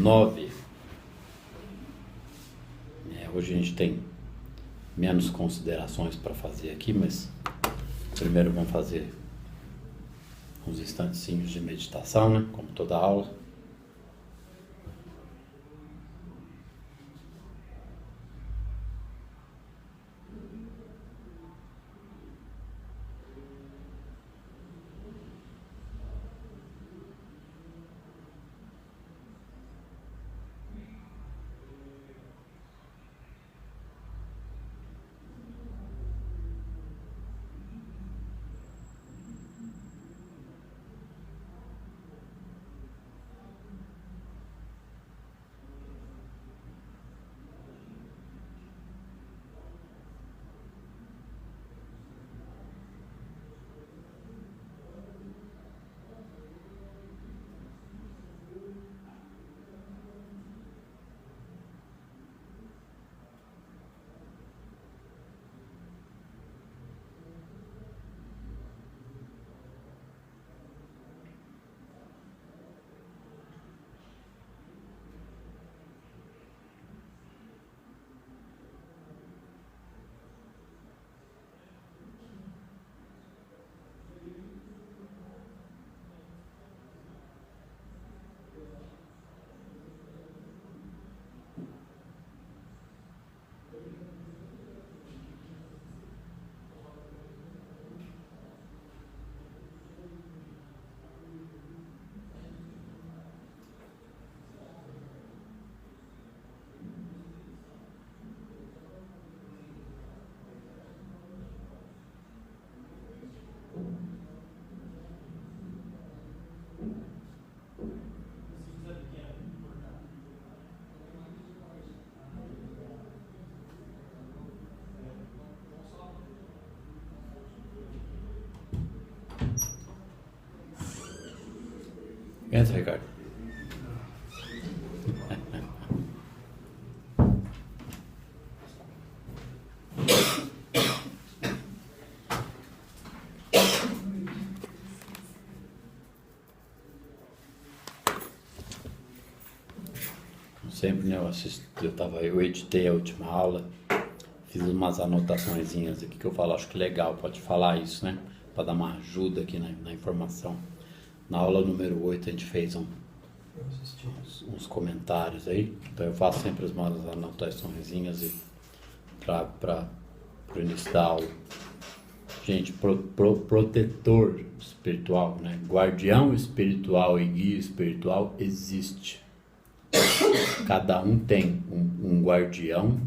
9. Hoje a gente tem menos considerações para fazer aqui, mas primeiro vamos fazer uns instantezinhos de meditação, né? Como toda aula. Entra, Ricardo. Sempre, né, eu editei a última aula, fiz umas anotaçõezinhas aqui que eu falo, acho que legal, pode falar isso, né, para dar uma ajuda aqui na informação. Na aula número 8 a gente fez uns comentários aí, então eu faço sempre umas anotaçõezinhas para o início da aula. Gente, protetor espiritual, né, guardião espiritual e guia espiritual existe. Cada um tem um guardião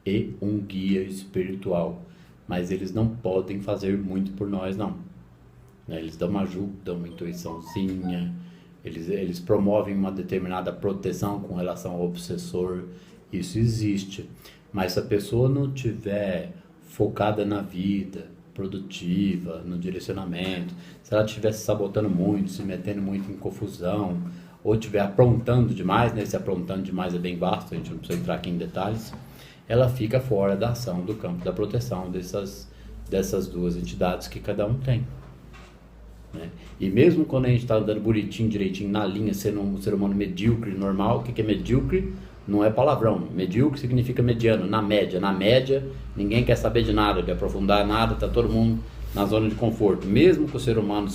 e um guia espiritual, mas eles não podem fazer muito por nós, não. Eles dão uma ajuda, uma intuiçãozinha, eles promovem uma determinada proteção com relação ao obsessor, isso existe. Mas se a pessoa não tiver focada na vida, produtiva, no direcionamento, se ela estiver se sabotando muito, se metendo muito em confusão, ou estiver aprontando demais, né? Se aprontando demais é bem vasto, a gente não precisa entrar aqui em detalhes, ela fica fora da ação do campo da proteção dessas duas entidades que cada um tem. Né? E mesmo quando a gente está andando bonitinho, direitinho, na linha, sendo um ser humano medíocre, normal, o que é medíocre? Não é palavrão. Medíocre significa mediano, na média. Na média, ninguém quer saber de nada, de aprofundar nada, está todo mundo na zona de conforto. Mesmo que o ser humano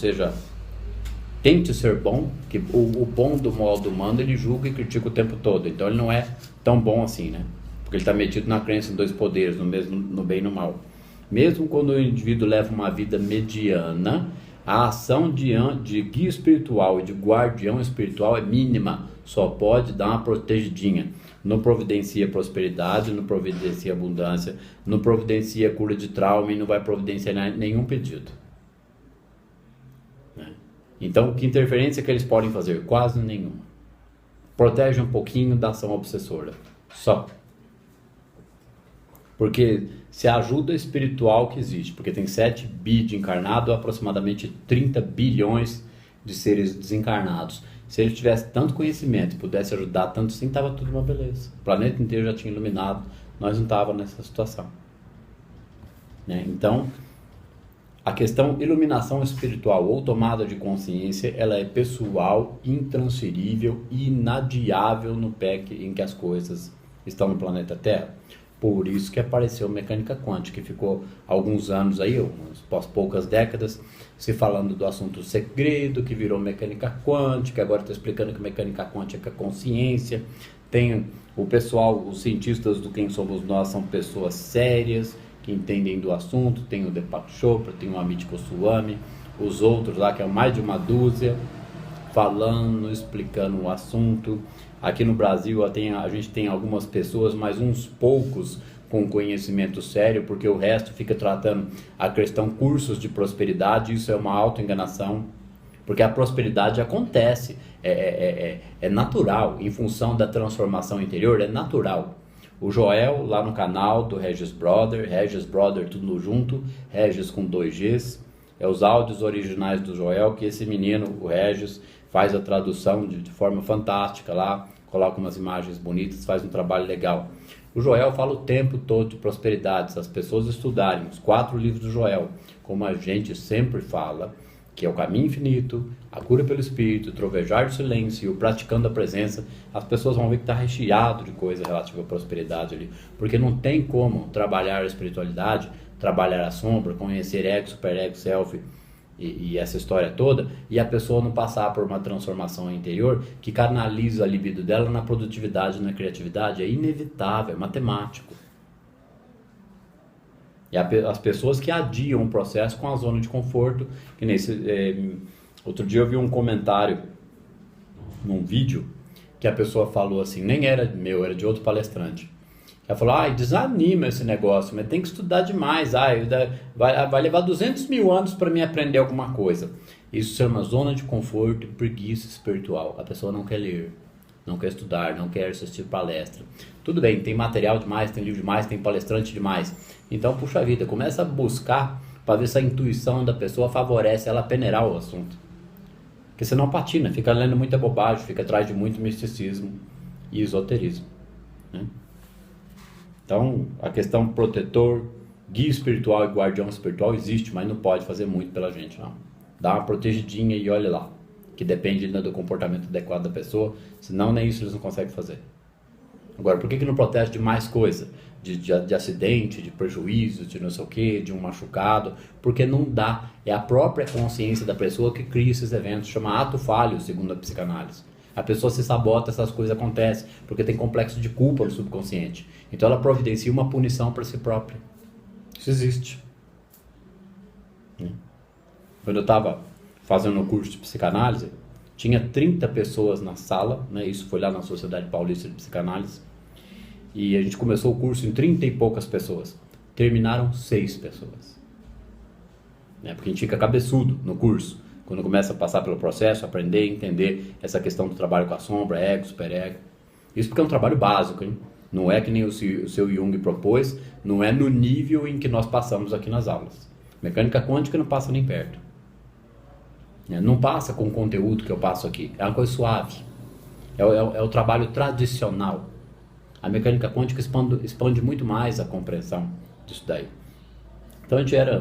tente ser bom, que o bom do modo humano ele julga e critica o tempo todo, então ele não é tão bom assim, né? Porque ele está metido na crença em dois poderes, no bem e no mal. Mesmo quando o indivíduo leva uma vida mediana, a ação de guia espiritual e de guardião espiritual é mínima, só pode dar uma protegidinha. Não providencia prosperidade, não providencia abundância, não providencia cura de trauma e não vai providenciar nenhum pedido. Então, que interferência que eles podem fazer? Quase nenhuma. Protege um pouquinho da ação obsessora. Só. Porque se a ajuda espiritual que existe, porque tem 7 bi de encarnado, aproximadamente 30 bilhões de seres desencarnados. Se ele tivesse tanto conhecimento e pudesse ajudar tanto sim, estava tudo uma beleza. O planeta inteiro já tinha iluminado, nós não estávamos nessa situação. Né? Então, A questão iluminação espiritual ou tomada de consciência, ela é pessoal, intransferível e inadiável no PEC em que as coisas estão no planeta Terra. Por isso que apareceu mecânica quântica, que ficou alguns anos aí, poucas décadas, se falando do assunto segredo, que virou mecânica quântica, agora está explicando que mecânica quântica é consciência. Tem o pessoal, os cientistas do Quem Somos Nós são pessoas sérias, que entendem do assunto, tem o Deepak Chopra, tem o Amit Goswami, os outros lá, que é mais de uma dúzia, falando, explicando o assunto. Aqui no Brasil a gente tem algumas pessoas, mas uns poucos com conhecimento sério, porque o resto fica tratando a questão cursos de prosperidade. Isso é uma autoenganação, porque a prosperidade acontece, é natural, em função da transformação interior, é natural. O Joel, lá no canal do Regis Brother tudo junto, Regis com 2 Gs, é os áudios originais do Joel, que esse menino, o Regis, faz a tradução de forma fantástica lá, coloca umas imagens bonitas, faz um trabalho legal. O Joel fala o tempo todo de prosperidade, se as pessoas estudarem os 4 livros do Joel, como a gente sempre fala, que é o Caminho Infinito, a Cura pelo Espírito, o Trovejar do Silêncio e o Praticando a Presença, as pessoas vão ver que está recheado de coisa relativa à prosperidade ali, porque não tem como trabalhar a espiritualidade, trabalhar a sombra, conhecer ego, superego, self e essa história toda, e a pessoa não passar por uma transformação interior que canaliza a libido dela na produtividade, na criatividade. É inevitável, é matemático. E as pessoas que adiam o processo com a zona de conforto, que outro dia eu vi um comentário num vídeo que a pessoa falou assim, nem era meu, era de outro palestrante. Ela falou, desanima esse negócio, mas tem que estudar demais, vai levar 200 mil anos para mim aprender alguma coisa. Isso se chama zona de conforto e preguiça espiritual. A pessoa não quer ler, não quer estudar, não quer assistir palestra. Tudo bem, tem material demais, tem livro demais, tem palestrante demais. Então, puxa vida, começa a buscar para ver se a intuição da pessoa favorece ela a peneirar o assunto. Porque senão patina, fica lendo muita bobagem, fica atrás de muito misticismo e esoterismo, né? Então, a questão protetor, guia espiritual e guardião espiritual existe, mas não pode fazer muito pela gente, não. Dá uma protegidinha e olha lá, que depende do comportamento adequado da pessoa, senão nem isso eles não conseguem fazer. Agora, por que não protege de mais coisa? De acidente, de prejuízo, de não sei o que, de um machucado? Porque não dá, é a própria consciência da pessoa que cria esses eventos, chama ato falho, segundo a psicanálise. A pessoa se sabota, essas coisas acontecem, porque tem complexo de culpa no subconsciente. Então ela providencia uma punição para si própria. Isso existe. Quando eu estava fazendo o curso de psicanálise, tinha 30 pessoas na sala, né? Isso foi lá na Sociedade Paulista de Psicanálise, e a gente começou o curso em 30 e poucas pessoas. Terminaram 6 pessoas. Porque a gente fica cabeçudo no curso, quando começa a passar pelo processo, aprender, entender essa questão do trabalho com a sombra, ego, superego. Isso porque é um trabalho básico, hein? Não é que nem o seu Jung propôs, não é no nível em que nós passamos aqui nas aulas. Mecânica quântica não passa nem perto. Não passa com o conteúdo que eu passo aqui. É uma coisa suave. É o trabalho tradicional. A mecânica quântica expande muito mais a compreensão disso daí. Então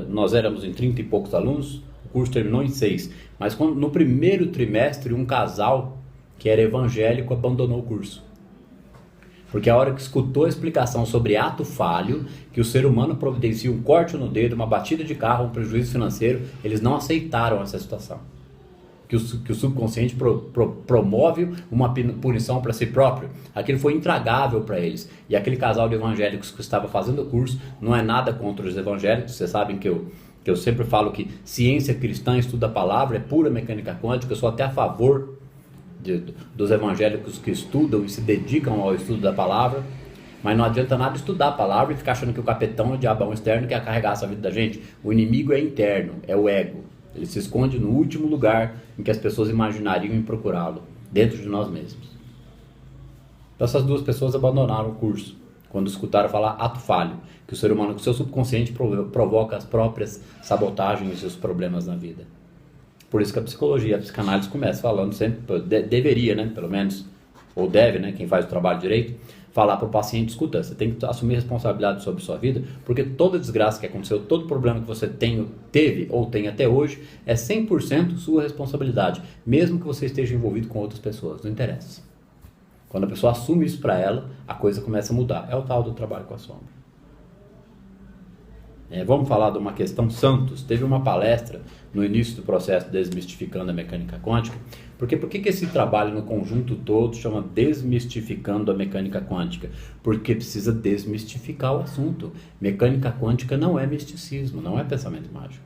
nós éramos em 30 e poucos alunos, o curso terminou em 6. Mas no primeiro trimestre, um casal que era evangélico abandonou o curso. Porque a hora que escutou a explicação sobre ato falho, que o ser humano providencia um corte no dedo, uma batida de carro, um prejuízo financeiro, eles não aceitaram essa situação. Que o subconsciente promove uma punição para si próprio. Aquilo foi intragável para eles. E aquele casal de evangélicos que estava fazendo o curso, não é nada contra os evangélicos, vocês sabem que eu sempre falo que ciência cristã, estudo da palavra, é pura mecânica quântica, eu sou até a favor dos evangélicos que estudam e se dedicam ao estudo da palavra, mas não adianta nada estudar a palavra e ficar achando que o capetão é o diabão externo que quer carregar essa vida da gente. O inimigo é interno, é o ego. Ele se esconde no último lugar em que as pessoas imaginariam em procurá-lo, dentro de nós mesmos. Então essas 2 pessoas abandonaram o curso quando escutaram falar ato falho, que o ser humano com seu subconsciente provoca as próprias sabotagens e os problemas na vida. Por isso que a psicologia, a psicanálise começa falando sempre, deveria, né, pelo menos, ou deve, né, quem faz o trabalho direito, falar para o paciente: escuta, você tem que assumir responsabilidade sobre sua vida, porque toda desgraça que aconteceu, todo problema que você teve ou tem até hoje, é 100% sua responsabilidade, mesmo que você esteja envolvido com outras pessoas, não interessa. Quando a pessoa assume isso para ela, a coisa começa a mudar. É o tal do trabalho com a sombra. Vamos falar de uma questão Santos. Teve uma palestra no início do processo Desmistificando a Mecânica Quântica. Por que esse trabalho no conjunto todo chama Desmistificando a Mecânica Quântica? Porque precisa desmistificar o assunto. Mecânica quântica não é misticismo, não é pensamento mágico.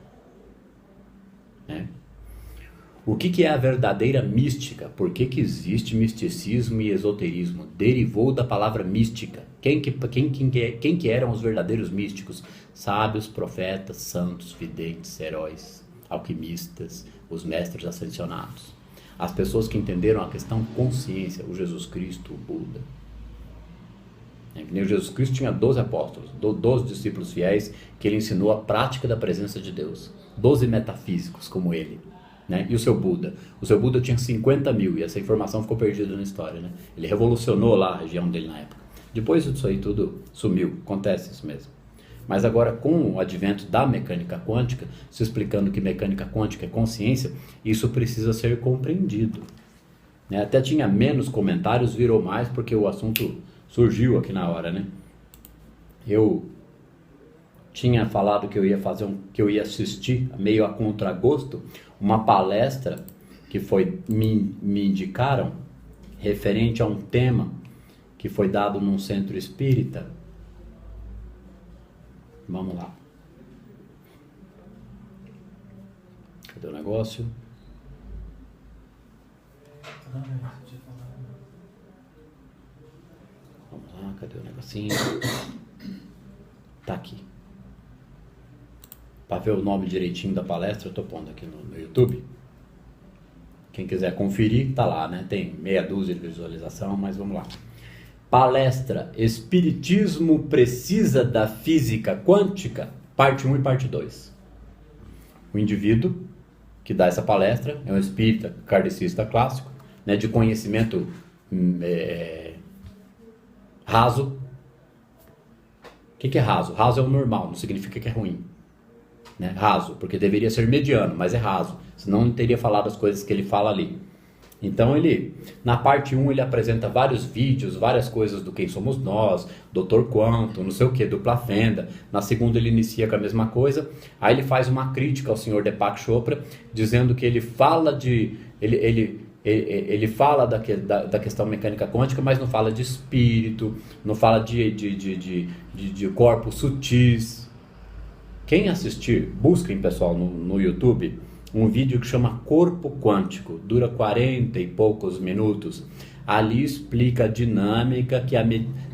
O que é a verdadeira mística? Por que existe misticismo e esoterismo? Derivou da palavra mística. Quem que eram os verdadeiros místicos? Sábios, profetas, santos, videntes, heróis, alquimistas, os mestres ascensionados. As pessoas que entenderam a questão consciência, o Jesus Cristo, o Buda. O Jesus Cristo tinha 12 apóstolos, 12 discípulos fiéis, que ele ensinou a prática da presença de Deus. 12 metafísicos como ele. E o seu Buda? O seu Buda tinha 50 mil, e essa informação ficou perdida na história. Ele revolucionou lá a região dele na época. Depois disso aí tudo sumiu, acontece isso mesmo. Mas agora, com o advento da mecânica quântica, se explicando que mecânica quântica é consciência, isso precisa ser compreendido. Até tinha menos comentários, virou mais, porque o assunto surgiu aqui na hora. Eu tinha falado que eu ia que eu ia assistir, meio a contragosto, uma palestra que me indicaram, referente a um tema que foi dado num centro espírita. Vamos lá. Cadê o negócio? Vamos lá, cadê o negocinho? Tá aqui. Para ver o nome direitinho da palestra, eu tô pondo aqui no YouTube. Quem quiser conferir, tá lá, Tem meia dúzia de visualização, mas vamos lá. Palestra Espiritismo Precisa da Física Quântica, parte 1 e parte 2. O indivíduo que dá essa palestra é um espírita kardecista clássico, de conhecimento raso. O que é raso? Raso é o normal, não significa que é ruim. Raso, porque deveria ser mediano, mas é raso, senão não teria falado as coisas que ele fala ali. Então na parte 1 ele apresenta vários vídeos, várias coisas do Quem Somos Nós, Dr. Quantum, não sei o que, dupla fenda. Na segunda ele inicia com a mesma coisa, aí ele faz uma crítica ao Sr. Deepak Chopra, dizendo que ele fala ele fala da questão mecânica quântica, mas não fala de espírito, não fala de corpos sutis. Quem assistir, busquem, pessoal, no YouTube, um vídeo que chama Corpo Quântico, dura 40 e poucos minutos. Ali explica a dinâmica, que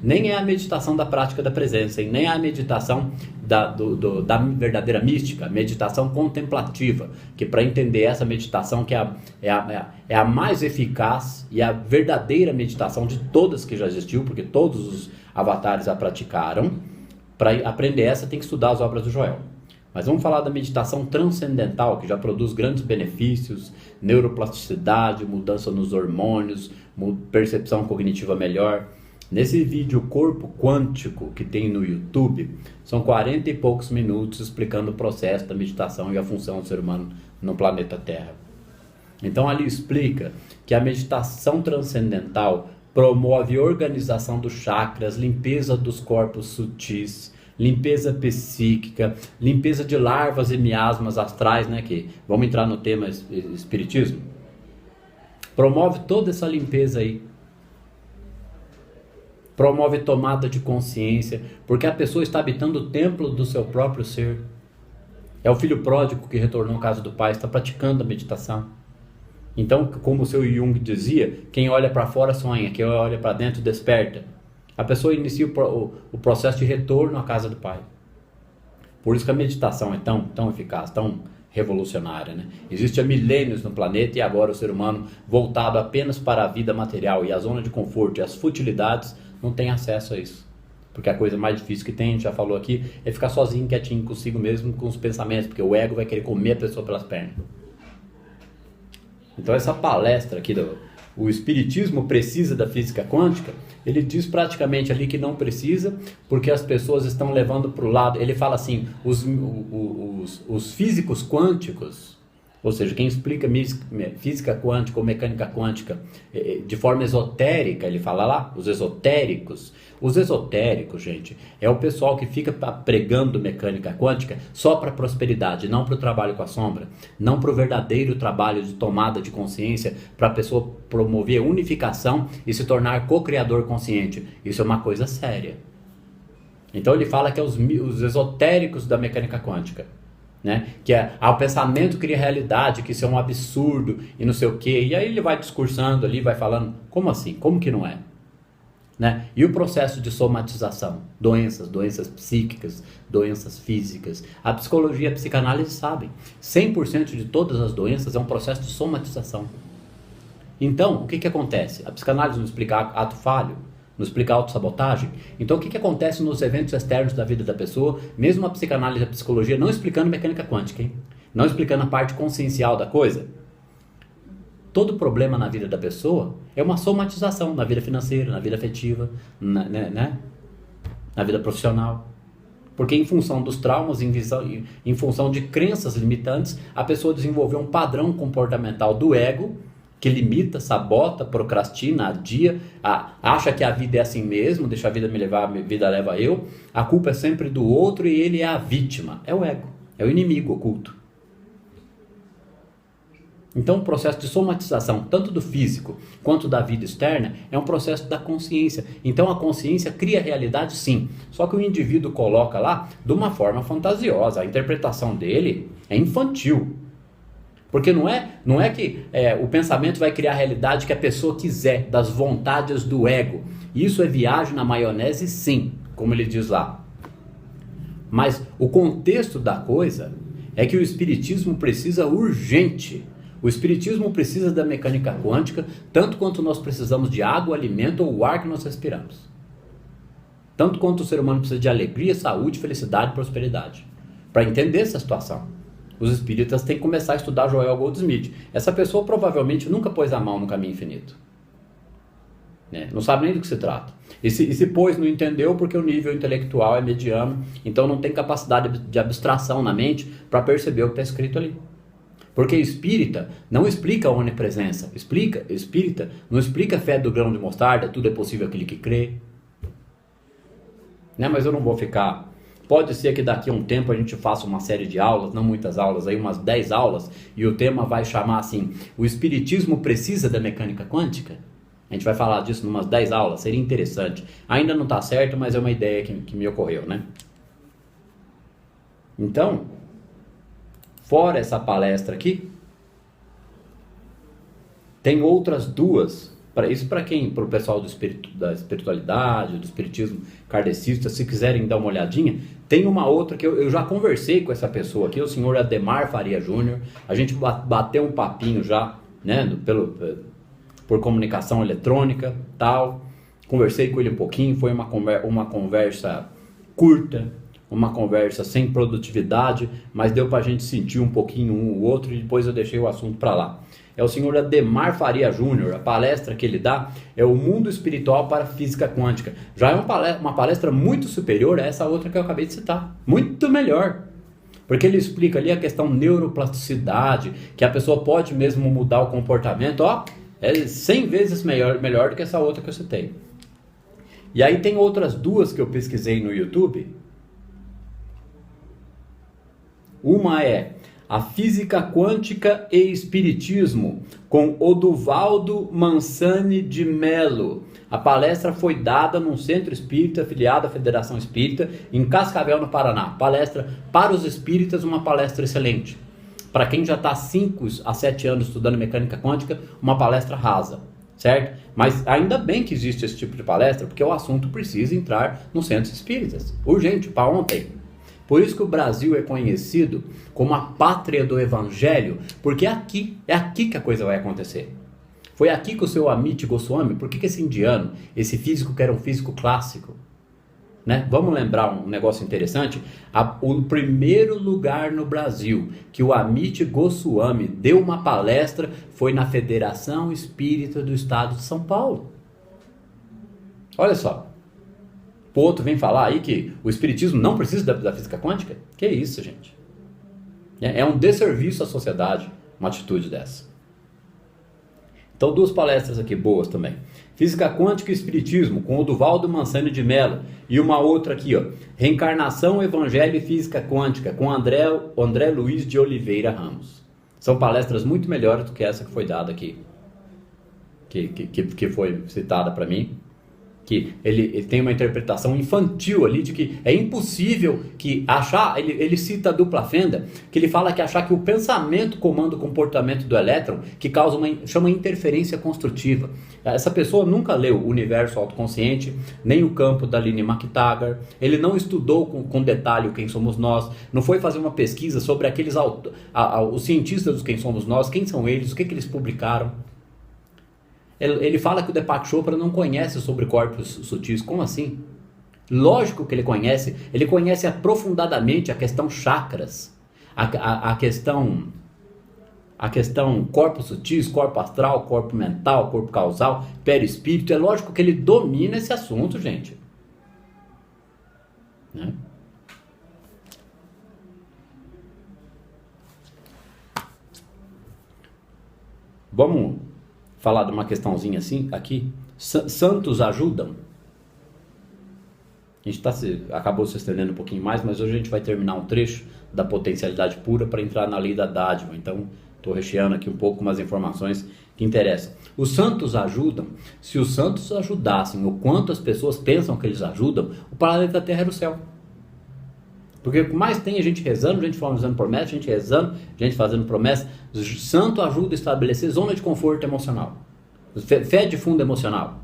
nem é a meditação da prática da presença, nem é a meditação da verdadeira mística, meditação contemplativa, que para entender essa meditação que é a mais eficaz e a verdadeira meditação de todas que já existiu, porque todos os avatares a praticaram. Para aprender essa tem que estudar as obras do Joel. Mas vamos falar da meditação transcendental, que já produz grandes benefícios, neuroplasticidade, mudança nos hormônios, percepção cognitiva melhor. Nesse vídeo Corpo Quântico que tem no YouTube, são 40 e poucos minutos explicando o processo da meditação e a função do ser humano no planeta Terra. Então ali explica que a meditação transcendental promove organização dos chakras, limpeza dos corpos sutis, limpeza psíquica, limpeza de larvas e miasmas astrais, que vamos entrar no tema espiritismo. Promove toda essa limpeza aí. Promove tomada de consciência, porque a pessoa está habitando o templo do seu próprio ser. É o filho pródigo que retornou à casa do pai, está praticando a meditação. Então, como o seu Jung dizia, quem olha para fora sonha, quem olha para dentro desperta. A pessoa inicia o processo de retorno à casa do pai. Por isso que a meditação é tão eficaz, tão revolucionária. Existe há milênios no planeta e agora o ser humano, voltado apenas para a vida material e a zona de conforto e as futilidades, não tem acesso a isso. Porque a coisa mais difícil que tem, a gente já falou aqui, é ficar sozinho, quietinho consigo mesmo, com os pensamentos, porque o ego vai querer comer a pessoa pelas pernas. Então essa palestra aqui o espiritismo precisa da física quântica, ele diz praticamente ali que não precisa, porque as pessoas estão levando para o lado, ele fala assim, os físicos quânticos, ou seja, quem explica física quântica ou mecânica quântica de forma esotérica, ele fala lá, os esotéricos, gente, é o pessoal que fica pregando mecânica quântica só para prosperidade, não para o trabalho com a sombra, não para o verdadeiro trabalho de tomada de consciência, para a pessoa promover unificação e se tornar co-criador consciente. Isso é uma coisa séria. Então ele fala que é os esotéricos da mecânica quântica. Né? Que o pensamento cria realidade, que isso é um absurdo e não sei o que, e aí ele vai discursando ali, vai falando, como assim? Como que não é? Né? E o processo de somatização, doenças psíquicas, doenças físicas, a psicologia e a psicanálise sabem, 100% de todas as doenças é um processo de somatização. Então, o que acontece? A psicanálise não explica ato falho, não explica autossabotagem. Então o que acontece nos eventos externos da vida da pessoa, mesmo a psicanálise e a psicologia não explicando mecânica quântica, hein? Não explicando a parte consciencial da coisa? Todo problema na vida da pessoa é uma somatização na vida financeira, na vida afetiva, na vida profissional. Porque em função dos traumas, em função de crenças limitantes, a pessoa desenvolveu um padrão comportamental do ego que limita, sabota, procrastina, adia, acha que a vida é assim mesmo, deixa a vida me levar, a vida leva eu, a culpa é sempre do outro e ele é a vítima. É o ego, é o inimigo oculto. Então o processo de somatização, tanto do físico quanto da vida externa, é um processo da consciência. Então a consciência cria a realidade sim, só que o indivíduo coloca lá de uma forma fantasiosa, a interpretação dele é infantil. Porque não é que o pensamento vai criar a realidade que a pessoa quiser, das vontades do ego. Isso é viagem na maionese, sim, como ele diz lá. Mas o contexto da coisa é que o espiritismo precisa urgente. O espiritismo precisa da mecânica quântica, tanto quanto nós precisamos de água, alimento ou o ar que nós respiramos. Tanto quanto o ser humano precisa de alegria, saúde, felicidade e prosperidade. Para entender essa situação, os espíritas têm que começar a estudar Joel Goldsmith. Essa pessoa provavelmente nunca pôs a mão no caminho infinito. Né? Não sabe nem do que se trata. E se pôs, não entendeu porque o nível intelectual é mediano, então não tem capacidade de abstração na mente para perceber o que está escrito ali. Porque espírita não explica a onipresença. Espírita não explica a fé do grão de mostarda, tudo é possível aquele que crê. Né? Mas eu não vou ficar... Pode ser que daqui a um tempo a gente faça uma série de aulas, não muitas aulas, aí umas 10 aulas, e o tema vai chamar assim, o espiritismo precisa da mecânica quântica? A gente vai falar disso em umas 10 aulas, seria interessante. Ainda não está certo, mas é uma ideia que me ocorreu, né? Então, fora essa palestra aqui, tem outras duas. Isso para quem? Para o pessoal da espiritualidade, do espiritismo kardecista, se quiserem dar uma olhadinha, tem uma outra que eu já conversei com essa pessoa aqui, o senhor Ademar Faria Júnior, a gente bateu um papinho já, né, por comunicação eletrônica, tal, conversei com ele um pouquinho, foi uma conversa curta, uma conversa sem produtividade, mas deu para a gente sentir um pouquinho um o outro e depois eu deixei o assunto para lá. É o senhor Ademar Faria Júnior, a palestra que ele dá é o mundo espiritual para a física quântica. Já é uma palestra muito superior a essa outra que eu acabei de citar, muito melhor. Porque ele explica ali a questão neuroplasticidade, que a pessoa pode mesmo mudar o comportamento, é 100 vezes melhor do que essa outra que eu citei. E aí tem outras duas que eu pesquisei no YouTube. Uma é a Física Quântica e Espiritismo, com Oduvaldo Mansani de Mello. A palestra foi dada num centro espírita afiliado à Federação Espírita, em Cascavel, no Paraná. Palestra para os espíritas, uma palestra excelente. Para quem já está há 5 a 7 anos estudando mecânica quântica, uma palestra rasa, certo? Mas ainda bem que existe esse tipo de palestra, porque o assunto precisa entrar nos centros espíritas. Urgente, para ontem. Por isso que o Brasil é conhecido como a pátria do evangelho, porque é aqui que a coisa vai acontecer. Foi aqui que o seu Amit Goswami, por que esse indiano, esse físico que era um físico clássico, né? Vamos lembrar um negócio interessante. O primeiro lugar no Brasil que o Amit Goswami deu uma palestra foi na Federação Espírita do Estado de São Paulo. Olha só. O outro vem falar aí que o espiritismo não precisa da física quântica? Que isso, gente? É um desserviço à sociedade uma atitude dessa. Então, duas palestras aqui boas também. Física Quântica e Espiritismo, com o Duvaldo Mansani de Mello. E uma outra aqui, ó. Reencarnação, Evangelho e Física Quântica, com André Luiz de Oliveira Ramos. São palestras muito melhores do que essa que foi dada aqui. Que foi citada para mim. Que ele tem uma interpretação infantil ali de que é impossível que achar, ele cita a dupla fenda, que ele fala que achar que o pensamento comanda o comportamento do elétron, que causa chama interferência construtiva. Essa pessoa nunca leu o Universo Autoconsciente, nem o campo da Aline McTaggart, ele não estudou com detalhe o Quem Somos Nós, não foi fazer uma pesquisa sobre aqueles os cientistas dos Quem Somos Nós, quem são eles, o que eles publicaram. Ele fala que o Deepak Chopra não conhece sobre corpos sutis. Como assim? Lógico que ele conhece aprofundadamente a questão chakras, a questão corpos sutis, corpo astral, corpo mental, corpo causal, perispírito. É lógico que ele domina esse assunto, gente. Né? Vamos falar de uma questãozinha assim, aqui. Santos ajudam? A gente acabou se estendendo um pouquinho mais, mas hoje a gente vai terminar um trecho da potencialidade pura para entrar na lei da dádiva. Então, estou recheando aqui um pouco com umas informações que interessam. Os santos ajudam? Se os santos ajudassem o quanto as pessoas pensam que eles ajudam, o planeta Terra era o céu. Porque o que mais tem a gente rezando, gente fazendo promessa, gente rezando, gente fazendo promessa. Santo ajuda a estabelecer zona de conforto emocional. Fé de fundo emocional.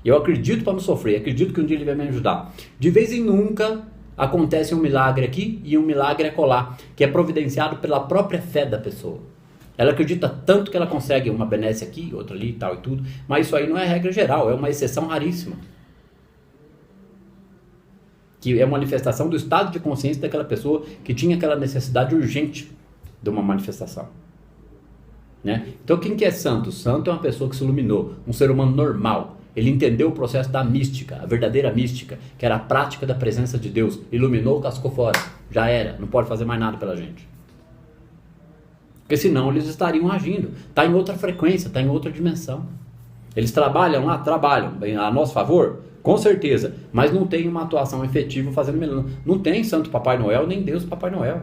Eu acredito para não sofrer, acredito que um dia ele vai me ajudar. De vez em nunca acontece um milagre aqui e um milagre acolá, que é providenciado pela própria fé da pessoa. Ela acredita tanto que ela consegue uma benesse aqui, outra ali e tal e tudo, mas isso aí não é regra geral, é uma exceção raríssima. Que é uma manifestação do estado de consciência daquela pessoa que tinha aquela necessidade urgente de uma manifestação. Né? Então quem que é santo? Santo é uma pessoa que se iluminou, um ser humano normal. Ele entendeu o processo da mística, a verdadeira mística, que era a prática da presença de Deus. Iluminou, cascou fora. Já era, não pode fazer mais nada pela gente. Porque senão eles estariam agindo. Está em outra frequência, está em outra dimensão. Eles trabalham lá? Trabalham a nosso favor? Com certeza. Mas não tem uma atuação efetiva fazendo melhor. Não tem Santo Papai Noel, nem Deus Papai Noel.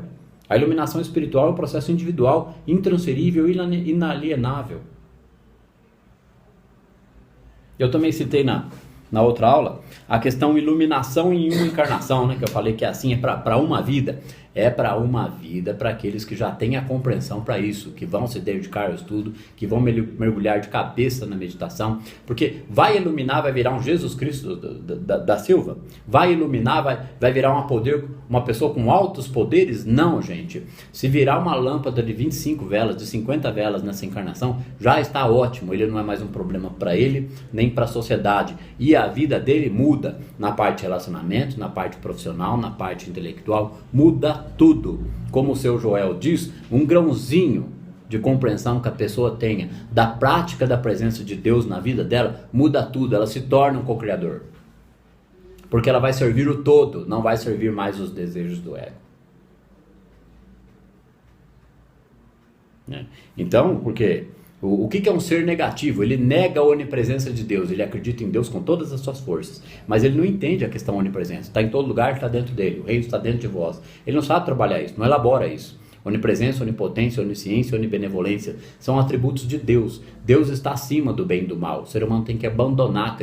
A iluminação espiritual é um processo individual, intransferível e inalienável. Eu também citei na outra aula a questão iluminação em uma encarnação, né? Que eu falei que assim é para uma vida. É para uma vida, para aqueles que já têm a compreensão para isso, que vão se dedicar ao estudo, que vão mergulhar de cabeça na meditação, porque vai iluminar, vai virar um Jesus Cristo da Silva? Vai iluminar, vai virar uma pessoa com altos poderes? Não, gente. Se virar uma lâmpada de 25 velas, de 50 velas nessa encarnação, já está ótimo. Ele não é mais um problema para ele, nem para a sociedade. E a vida dele muda na parte de relacionamento, na parte profissional, na parte intelectual, muda tudo. Como o seu Joel diz, um grãozinho de compreensão que a pessoa tenha da prática da presença de Deus na vida dela, muda tudo, ela se torna um co-criador. Porque ela vai servir o todo, não vai servir mais os desejos do ego. Então, porque o que é um ser negativo? Ele nega a onipresença de Deus, ele acredita em Deus com todas as suas forças, mas ele não entende a questão onipresença. Está em todo lugar, está dentro dele, o reino está dentro de vós. Ele não sabe trabalhar isso, não elabora isso. Onipresença, onipotência, onisciência, onibenevolência são atributos de Deus. Deus está acima do bem e do mal. O ser humano tem que abandonar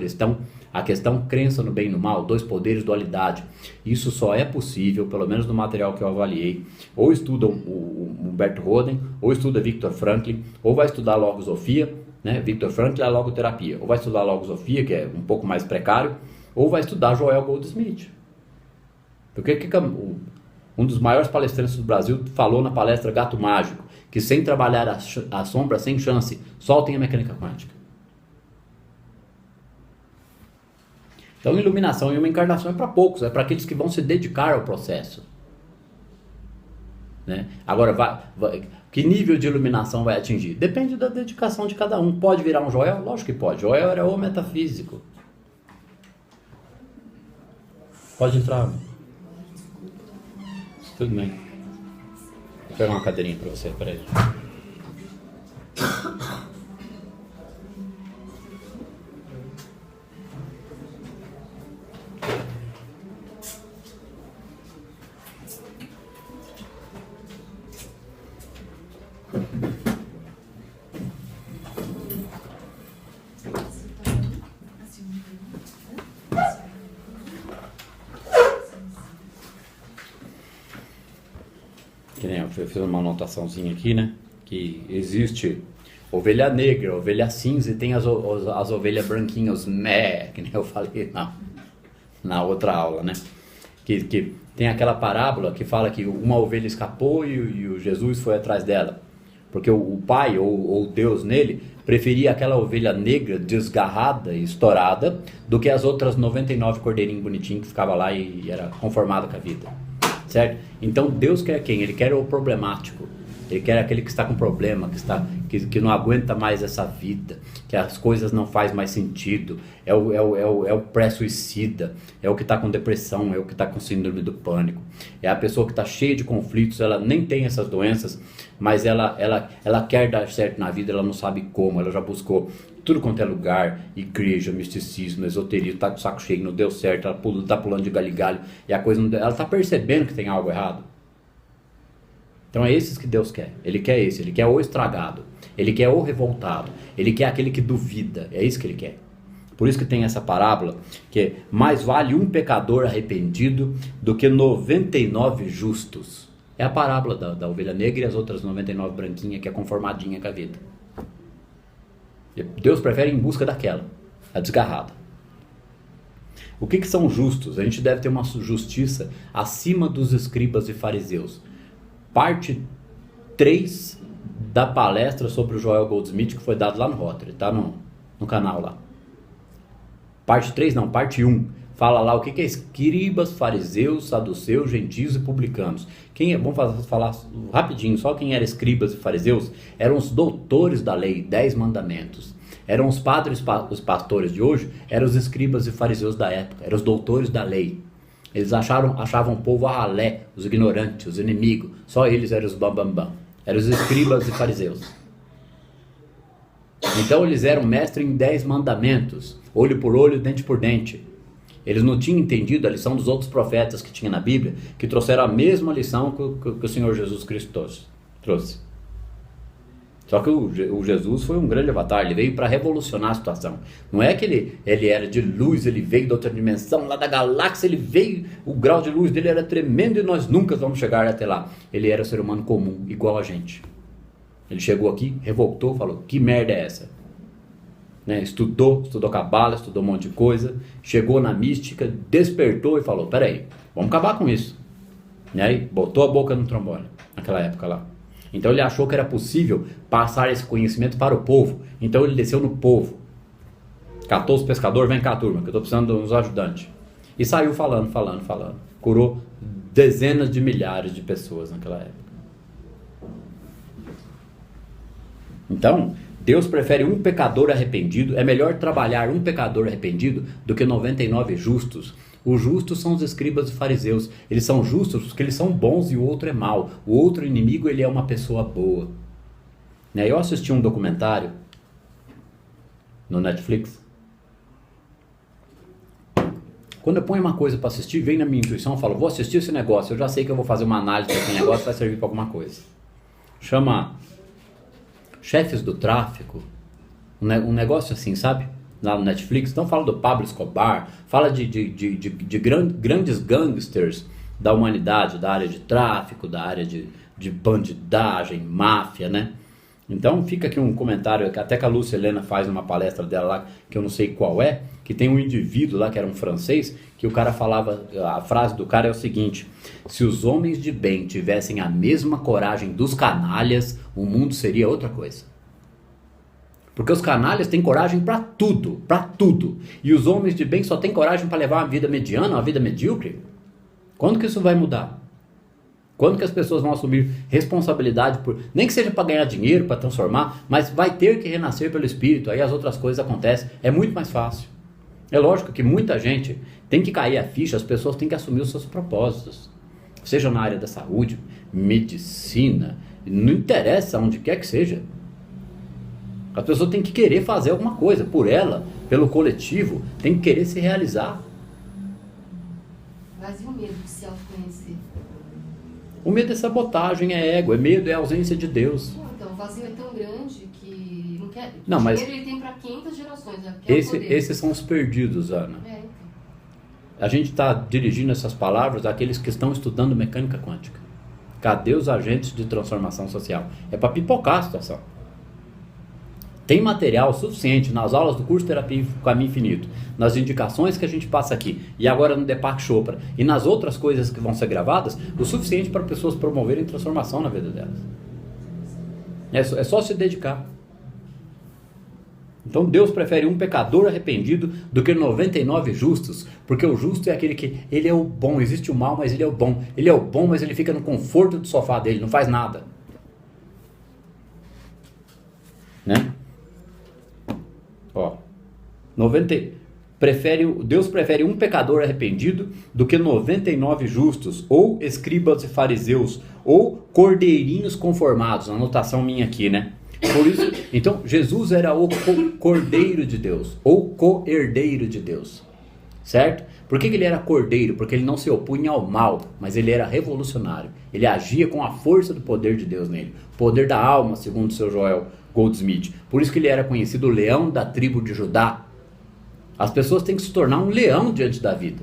a questão crença no bem e no mal, dois poderes, dualidade. Isso só é possível, pelo menos no material que eu avaliei, ou estuda o Humberto Roden, ou estuda Viktor Frankl, ou vai estudar logosofia, né? Viktor Frankl é a logoterapia, ou vai estudar logosofia, que é um pouco mais precário, ou vai estudar Joel Goldsmith. Porque um dos maiores palestrantes do Brasil falou na palestra Gato Mágico, que sem trabalhar a sombra, sem chance, soltem a mecânica quântica. Então, iluminação e uma encarnação é para poucos, é para aqueles que vão se dedicar ao processo. Né? Agora, que nível de iluminação vai atingir? Depende da dedicação de cada um. Pode virar um Joel? Lógico que pode. Joel era o metafísico. Pode entrar. Tudo bem. Vou pegar uma cadeirinha para você, peraí. Eu fiz uma anotaçãozinha aqui, né? Que existe ovelha negra, ovelha cinza e tem as ovelhas branquinhas, os mé, que nem eu falei na outra aula, né? Que tem aquela parábola que fala que uma ovelha escapou e o Jesus foi atrás dela. Porque o pai ou Deus nele preferia aquela ovelha negra, desgarrada e estourada, do que as outras 99 cordeirinhos bonitinhos que ficava lá e era conformado com a vida. Certo? Então Deus quer quem? Ele quer o problemático. Ele quer aquele que está com problema, que não aguenta mais essa vida, que as coisas não fazem mais sentido. É o pré-suicida, é o que está com depressão, é o que está com síndrome do pânico. É a pessoa que está cheia de conflitos, ela nem tem essas doenças, mas ela quer dar certo na vida, ela não sabe como, ela já buscou tudo quanto é lugar, igreja, misticismo, esoterismo, tá de saco cheio, não deu certo, ela tá pulando de galho em galho, e a coisa não deu, ela tá percebendo que tem algo errado. Então é esses que Deus quer, Ele quer esse, Ele quer o estragado, Ele quer o revoltado, Ele quer aquele que duvida, é isso que Ele quer. Por isso que tem essa parábola, que é, mais vale um pecador arrependido do que 99 justos. É a parábola da ovelha negra e as outras 99 branquinhas, que é conformadinha com a vida. Deus prefere ir em busca daquela, a desgarrada. O que são justos? A gente deve ter uma justiça acima dos escribas e fariseus. Parte 3 da palestra sobre o Joel Goldsmith, que foi dado lá no Rotary, tá no canal lá. Parte 3 não, parte 1. Fala lá o que é escribas, fariseus, saduceus, gentios e publicanos. Vamos falar rapidinho, só quem era escribas e fariseus eram os doutores da lei, 10 mandamentos. Eram os padres, os pastores de hoje, eram os escribas e fariseus da época, eram os doutores da lei. Eles achavam o povo a ralé, os ignorantes, os inimigos, só eles eram os bambambam, eram os escribas e fariseus. Então eles eram mestres em 10 mandamentos, olho por olho, dente por dente. Eles não tinham entendido a lição dos outros profetas que tinha na Bíblia, que trouxeram a mesma lição que o Senhor Jesus Cristo trouxe. Só que o Jesus foi um grande avatar, ele veio para revolucionar a situação. Não é que ele era de luz, ele veio de outra dimensão, lá da galáxia, ele veio, o grau de luz dele era tremendo e nós nunca vamos chegar até lá. Ele era ser humano comum, igual a gente. Ele chegou aqui, revoltou, falou, que merda é essa? Né? Estudou cabala, estudou um monte de coisa, chegou na mística, despertou e falou, peraí, vamos acabar com isso. E aí botou a boca no trombone, naquela época lá. Então ele achou que era possível passar esse conhecimento para o povo. Então ele desceu no povo, catou os pescadores, vem cá turma, que eu estou precisando de uns ajudantes. E saiu falando. Curou dezenas de milhares de pessoas naquela época. Então, Deus prefere um pecador arrependido, é melhor trabalhar um pecador arrependido do que 99 justos. Os justos são os escribas e fariseus. Eles são justos porque eles são bons e o outro é mau. O outro inimigo, ele é uma pessoa boa. Né? Eu assisti um documentário no Netflix. Quando eu ponho uma coisa para assistir, vem na minha intuição, eu falo, vou assistir esse negócio, eu já sei que eu vou fazer uma análise desse negócio, vai servir para alguma coisa. Chama Chefes do Tráfico, um negócio assim, sabe? Lá no Netflix, então fala do Pablo Escobar, fala de grandes gangsters da humanidade, da área de tráfico, da área de bandidagem, máfia, né? Então fica aqui um comentário, até que a Lúcia Helena faz uma palestra dela lá, que eu não sei qual é, que tem um indivíduo lá que era um francês, que o cara falava, a frase do cara é o seguinte, se os homens de bem tivessem a mesma coragem dos canalhas, o mundo seria outra coisa. Porque os canalhas têm coragem para tudo, para tudo. E os homens de bem só têm coragem para levar uma vida mediana, uma vida medíocre. Quando que isso vai mudar? Quando que as pessoas vão assumir responsabilidade por, nem que seja para ganhar dinheiro, para transformar, mas vai ter que renascer pelo Espírito, aí as outras coisas acontecem, é muito mais fácil. É lógico que muita gente tem que cair a ficha, as pessoas têm que assumir os seus propósitos, seja na área da saúde, medicina, não interessa onde quer que seja. A pessoa tem que querer fazer alguma coisa por ela, pelo coletivo, tem que querer se realizar. Vazio medo de se autoconhecer. O medo é sabotagem, é ego, é medo, é ausência de Deus. Não, então, o vazio é tão grande que não quer. Não, o mas dinheiro ele tem para 500 gerações. Né? Esses são os perdidos, Ana. Então. A gente está dirigindo essas palavras àqueles que estão estudando mecânica quântica. Cadê os agentes de transformação social? É para pipocar a situação. Tem material suficiente nas aulas do curso Terapia Caminho Infinito, nas indicações que a gente passa aqui, e agora no Deepak Chopra, e nas outras coisas que vão ser gravadas, o suficiente para pessoas promoverem transformação na vida delas. É só se dedicar. Então Deus prefere um pecador arrependido do que 99 justos, porque o justo é aquele que, ele é o bom, existe o mal, mas ele é o bom. Ele é o bom, mas ele fica no conforto do sofá dele, não faz nada. Né? Ó, Deus prefere um pecador arrependido do que 99 justos, ou escribas e fariseus, ou cordeirinhos conformados, anotação minha aqui, né? Por isso, então, Jesus era o cordeiro de Deus, ou co-herdeiro de Deus, certo? Por que ele era cordeiro? Porque ele não se opunha ao mal, mas ele era revolucionário. Ele agia com a força do poder de Deus nele, poder da alma, segundo o seu Joel Goldsmith. Por isso que ele era conhecido o leão da tribo de Judá. As pessoas têm que se tornar um leão diante da vida,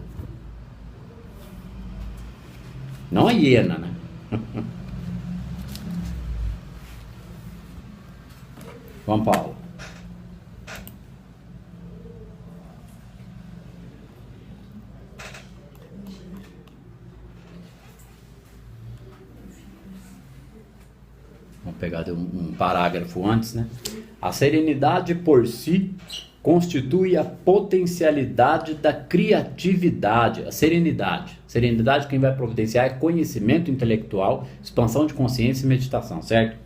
não a hiena, né? João Paulo. Vamos pegar um parágrafo antes, né? A serenidade por si constitui a potencialidade da criatividade. A serenidade. Serenidade quem vai providenciar é conhecimento intelectual, expansão de consciência e meditação, certo?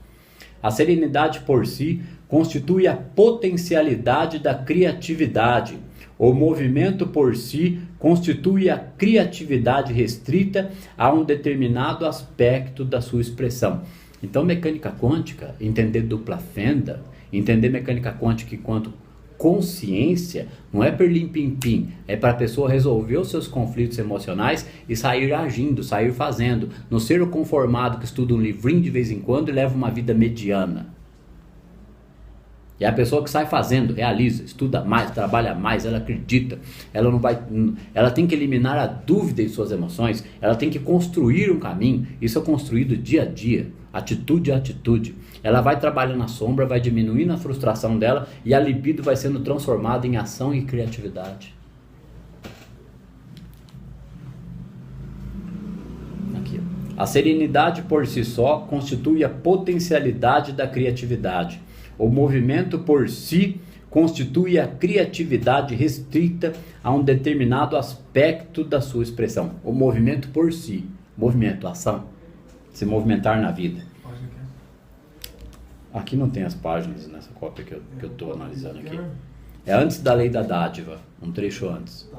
A serenidade por si constitui a potencialidade da criatividade. O movimento por si constitui a criatividade restrita a um determinado aspecto da sua expressão. Então, mecânica quântica, entender dupla fenda, entender mecânica quântica enquanto consciência, não é perlim-pim-pim, é para a pessoa resolver os seus conflitos emocionais e sair agindo, sair fazendo, não ser o conformado que estuda um livrinho de vez em quando e leva uma vida mediana. É a pessoa que sai fazendo, realiza, estuda mais, trabalha mais, ela acredita, ela tem que eliminar a dúvida em suas emoções, ela tem que construir um caminho, isso é construído dia a dia, atitude a atitude. Ela vai trabalhando na sombra, vai diminuindo a frustração dela e a libido vai sendo transformada em ação e criatividade. Aqui. A serenidade por si só constitui a potencialidade da criatividade. O movimento por si constitui a criatividade restrita a um determinado aspecto da sua expressão. O movimento por si, movimento, ação, se movimentar na vida. Aqui não tem as páginas nessa cópia que eu estou analisando aqui. É antes da lei da dádiva, um trecho antes.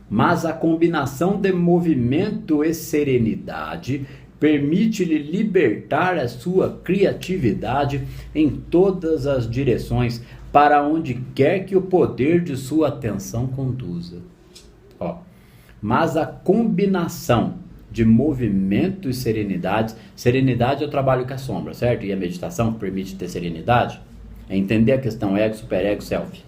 Mas a combinação de movimento e serenidade permite-lhe libertar a sua criatividade em todas as direções, para onde quer que o poder de sua atenção conduza. Mas a combinação de movimento e serenidade, serenidade é o trabalho com a sombra, certo? E a meditação permite ter serenidade, é entender a questão ego, superego, self.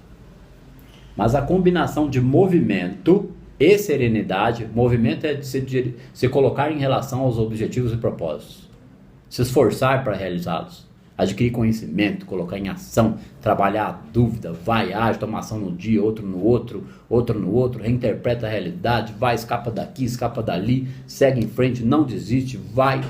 Mas a combinação de movimento e serenidade, movimento é de se colocar em relação aos objetivos e propósitos, se esforçar para realizá-los, adquirir conhecimento, colocar em ação, trabalhar a dúvida, vai, age, toma ação num dia, outro no outro, reinterpreta a realidade, vai, escapa daqui, escapa dali, segue em frente, não desiste, vai.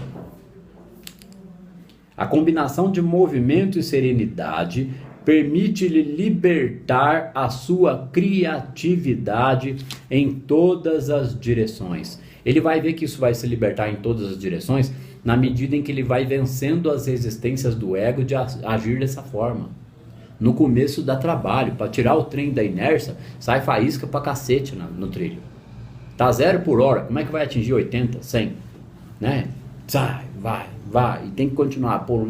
A combinação de movimento e serenidade permite-lhe libertar a sua criatividade em todas as direções. Ele vai ver que isso vai se libertar em todas as direções na medida em que ele vai vencendo as resistências do ego de agir dessa forma. No começo dá trabalho, para tirar o trem da inércia, sai faísca pra cacete no trilho. Tá 0 por hora, como é que vai atingir 80, 100? Né? Sai, vai, e tem que continuar, pôr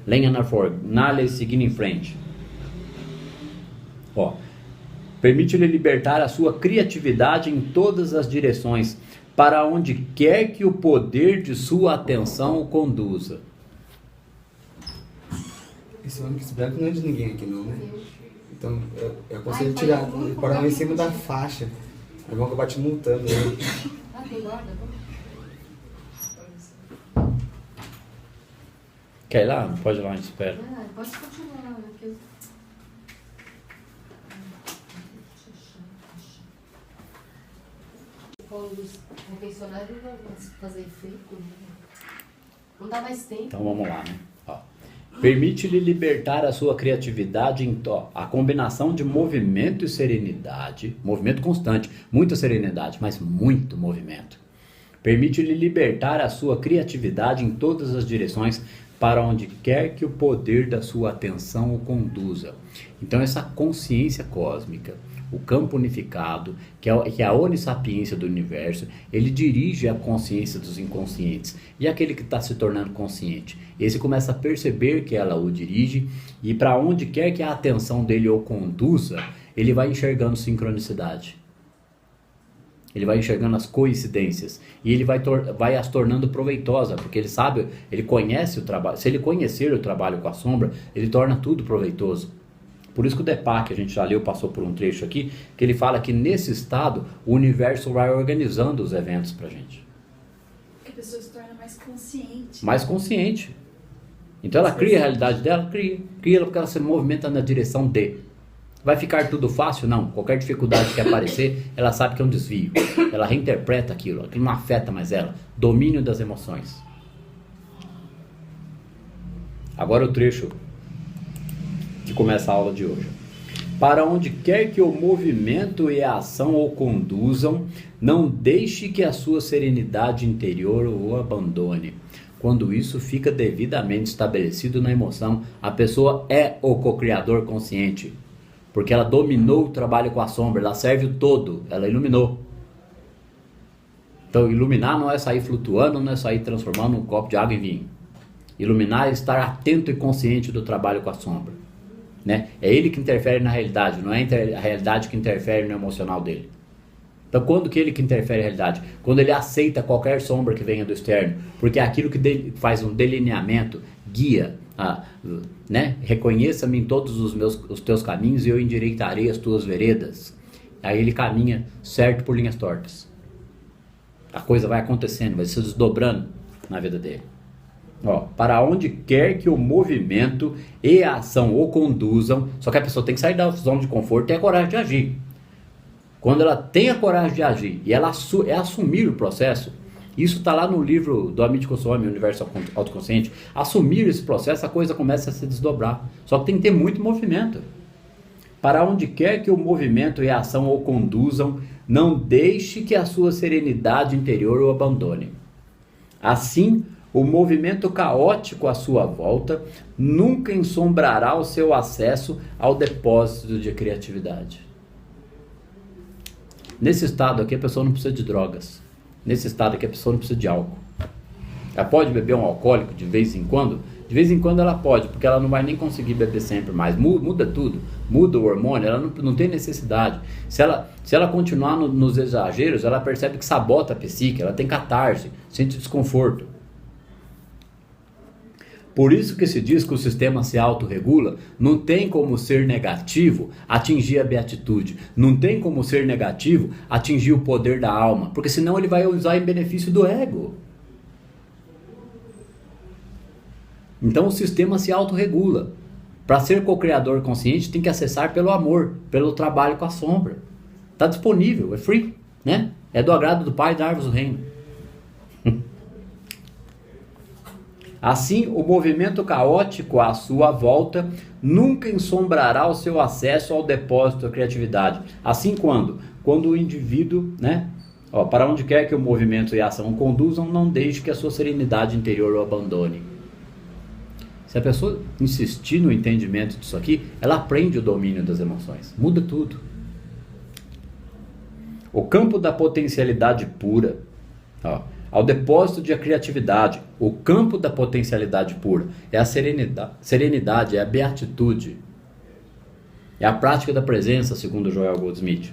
lenha na fornalha e seguindo em frente. Ó, permite-lhe libertar a sua criatividade em todas as direções, para onde quer que o poder de sua atenção o conduza. Esse ônibus branco não é de ninguém aqui não, né? Então eu aconselho tirar, parar lá em cima da faixa. É bom que eu bati multando ele. Ah, tem guarda? Quer ir lá? Pode ir lá, a gente espera. Ah, pode continuar, né? Porque... Os convencionais não vão fazer efeito, não dá mais tempo. Então vamos lá, né? Ó. Permite-lhe libertar a sua criatividade em a combinação de movimento e serenidade, movimento constante, muita serenidade, mas muito movimento. Permite-lhe libertar a sua criatividade em todas as direções, para onde quer que o poder da sua atenção o conduza. Então essa consciência cósmica, o campo unificado, que é a onissapiência do universo, ele dirige a consciência dos inconscientes. E aquele que está se tornando consciente, esse começa a perceber que ela o dirige, e para onde quer que a atenção dele o conduza, ele vai enxergando sincronicidade. Ele vai enxergando as coincidências, e ele vai as tornando proveitosa, porque ele sabe, ele conhece o trabalho. Se ele conhecer o trabalho com a sombra, ele torna tudo proveitoso. Por isso que o Deepak, a gente já leu, passou por um trecho aqui, que ele fala que nesse estado o universo vai organizando os eventos pra gente. Porque a pessoa se torna mais consciente. Mais consciente. Então ela cria a realidade dela, cria ela porque ela se movimenta na direção de. Vai ficar tudo fácil? Não. Qualquer dificuldade que aparecer, ela sabe que é um desvio. Ela reinterpreta aquilo não afeta mais ela. Domínio das emoções. Agora o trecho que começa a aula de hoje. Para onde quer que o movimento e a ação o conduzam, não deixe que a sua serenidade interior o abandone. Quando isso fica devidamente estabelecido na emoção, a pessoa é o co-criador consciente. Porque ela dominou o trabalho com a sombra, ela serve o todo, ela iluminou. Então iluminar não é sair flutuando, não é sair transformando um copo de água em vinho. Iluminar é estar atento e consciente do trabalho com a sombra. Né? É ele que interfere na realidade, não é a realidade que interfere no emocional dele. Então quando que ele que interfere na realidade? Quando ele aceita qualquer sombra que venha do externo, porque é aquilo que faz um delineamento, guia, né? Reconheça-me em todos os teus caminhos e eu endireitarei as tuas veredas. Aí ele caminha certo por linhas tortas. A coisa vai acontecendo, vai se desdobrando na vida dele. Ó, para onde quer que o movimento e a ação o conduzam, só que a pessoa tem que sair da zona de conforto e ter a coragem de agir. Quando ela tem a coragem de agir e ela é assumir o processo, isso está lá no livro do Amit Goswami, Universo Autoconsciente. Assumir esse processo, a coisa começa a se desdobrar. Só que tem que ter muito movimento. Para onde quer que o movimento e a ação o conduzam, não deixe que a sua serenidade interior o abandone. Assim, o movimento caótico à sua volta nunca ensombrará o seu acesso ao depósito de criatividade. Nesse estado aqui, a pessoa não precisa de drogas. Nesse estado aqui, a pessoa não precisa de álcool. Ela pode beber um alcoólico de vez em quando? De vez em quando ela pode, porque ela não vai nem conseguir beber sempre mais. Muda tudo. Muda o hormônio, ela não tem necessidade. Se ela continuar nos exageros, ela percebe que sabota a psique, ela tem catarse, sente desconforto. Por isso que se diz que o sistema se autorregula. Não tem como ser negativo atingir a beatitude. Não tem como ser negativo atingir o poder da alma. Porque senão ele vai usar em benefício do ego. Então o sistema se autorregula. Para ser co-criador consciente tem que acessar pelo amor, pelo trabalho com a sombra. Está disponível, é free, né? É do agrado do Pai dar-vos o reino. Assim, o movimento caótico à sua volta nunca ensombrará o seu acesso ao depósito da criatividade. Assim quando o indivíduo, né, para onde quer que o movimento e a ação o conduzam, não deixe que a sua serenidade interior o abandone. Se a pessoa insistir no entendimento disso aqui, ela aprende o domínio das emoções. Muda tudo. O campo da potencialidade pura, ao depósito de criatividade, o campo da potencialidade pura é a serenidade, é a beatitude, é a prática da presença, segundo Joel Goldsmith.